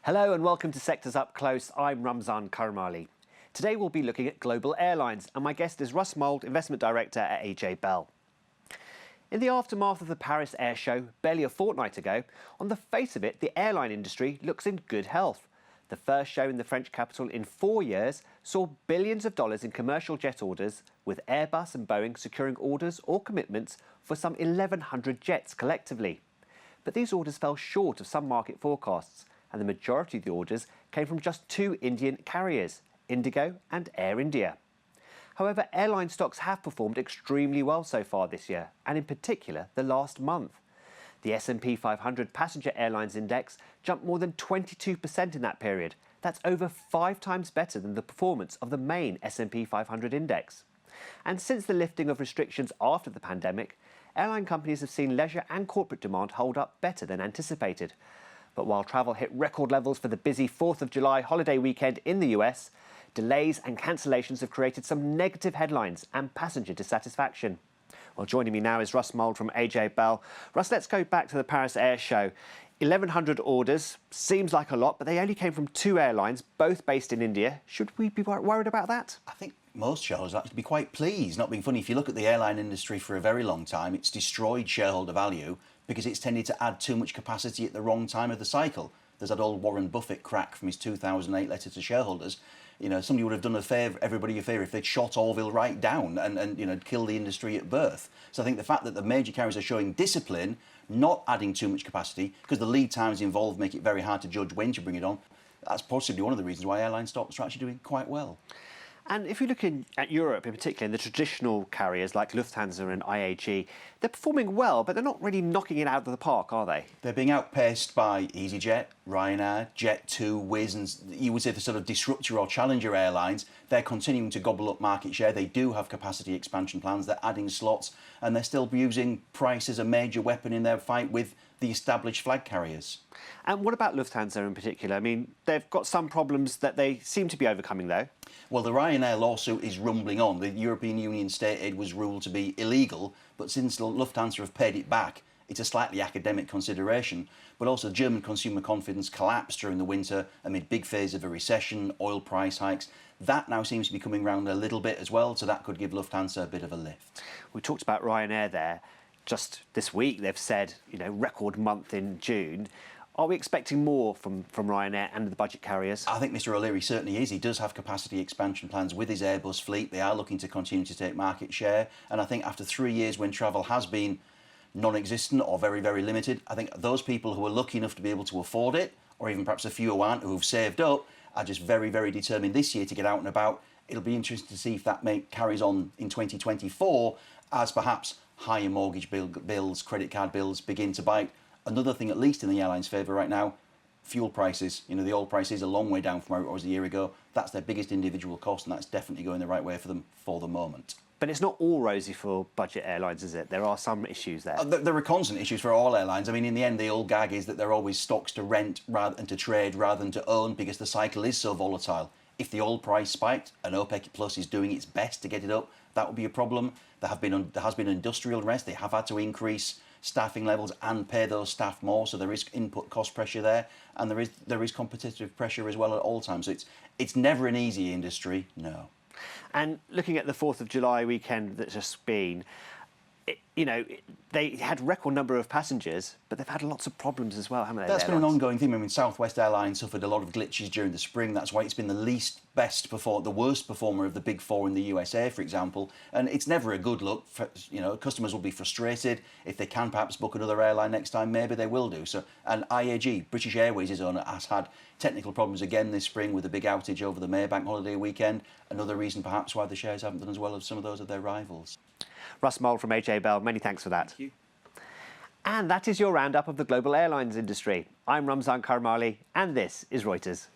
Hello and welcome to Sectors Up Close. I'm Ramzan Karamali. Today we'll be looking at global airlines, and my guest is Russ Mould, Investment Director at AJ Bell. In the aftermath of the Paris Air Show barely a fortnight ago, on the face of it, the airline industry looks in good health. The first show in the French capital in 4 years saw billions of dollars in commercial jet orders, with Airbus and Boeing securing orders or commitments for some 1,100 jets collectively. But these orders fell short of some market forecasts, and the majority of the orders came from just two Indian carriers, Indigo and Air India. However, airline stocks have performed extremely well so far this year, and in particular the last month. The S&P 500 Passenger Airlines Index jumped more than 22% in that period. That's over 5 times better than the performance of the main S&P 500 index. And since the lifting of restrictions after the pandemic, airline companies have seen leisure and corporate demand hold up better than anticipated. But while travel hit record levels for the busy 4th of July holiday weekend in the US, delays and cancellations have created some negative headlines and passenger dissatisfaction. Well, joining me now is Russ Mould from AJ Bell. Russ, let's go back to the Paris Air Show. 1,100 orders, seems like a lot, but they only came from two airlines, both based in India. Should we be worried about that? I think most shareholders are actually be quite pleased. Not being funny, if you look at the airline industry for a very long time, it's destroyed shareholder value because it's tended to add too much capacity at the wrong time of the cycle. There's that old Warren Buffett crack from his 2008 letter to shareholders. You know, somebody would have done everybody a favour if they'd shot Orville right down and you know, killed the industry at birth. So I think the fact that the major carriers are showing discipline, not adding too much capacity, because the lead times involved make it very hard to judge when to bring it on, that's possibly one of the reasons why airline stocks are actually doing quite well. And if you're looking at Europe in particular, and the traditional carriers like Lufthansa and IAG, they're performing well, but they're not really knocking it out of the park, are they? They're being outpaced by EasyJet, Ryanair, Jet2, Wizz, and you would say the sort of disruptor or challenger airlines. They're continuing to gobble up market share. They do have capacity expansion plans. They're adding slots, and they're still using price as a major weapon in their fight with the established flag carriers. And what about Lufthansa in particular? I mean, they've got some problems that they seem to be overcoming, though. Well, the Ryanair lawsuit is rumbling on. The European Union state aid was ruled to be illegal, but since Lufthansa have paid it back, it's a slightly academic consideration. But also German consumer confidence collapsed during the winter amid big phase of a recession, oil price hikes. That now seems to be coming round a little bit as well, so that could give Lufthansa a bit of a lift. We talked about Ryanair there. Just this week, they've said, you know, record month in June. Are we expecting more from Ryanair and the budget carriers? I think Mr O'Leary certainly is. He does have capacity expansion plans with his Airbus fleet. They are looking to continue to take market share. And I think after 3 years when travel has been non-existent or very, very limited, I think those people who are lucky enough to be able to afford it, or even perhaps a few who aren't, who've saved up, are just very, very determined this year to get out and about. It'll be interesting to see if that carries on in 2024 as perhaps higher mortgage bills, credit card bills begin to bite. Another thing, at least in the airline's favour right now, fuel prices. You know, the oil price is a long way down from where it was a year ago. That's their biggest individual cost, and that's definitely going the right way for them for the moment. But it's not all rosy for budget airlines, is it? There are some issues there. There are constant issues for all airlines. I mean, in the end, the old gag is that they're always stocks to rent rather than to trade rather than to own because the cycle is so volatile. If the oil price spiked and OPEC Plus is doing its best to get it up, that would be a problem. There has been industrial rest. They have had to increase staffing levels and pay those staff more, so there is input cost pressure there, and there is competitive pressure as well at all times. So it's never an easy industry, no. And looking at the 4th of July weekend that's just been, they had a record number of passengers, but they've had lots of problems as well, haven't they? That's been an ongoing theme. I mean, Southwest Airlines suffered a lot of glitches during the spring. That's why it's been the worst performer of the big four in the USA, for example. And it's never a good look. Customers will be frustrated. If they can perhaps book another airline next time, maybe they will do. So, and IAG, British Airways' owner, has had technical problems again this spring with a big outage over the May Bank holiday weekend. Another reason perhaps why the shares haven't done as well as some of those of their rivals. Russ Mould from AJ Bell, many thanks for that. Thank you. And that is your roundup of the global airlines industry. I'm Ramzan Karamali, and this is Reuters.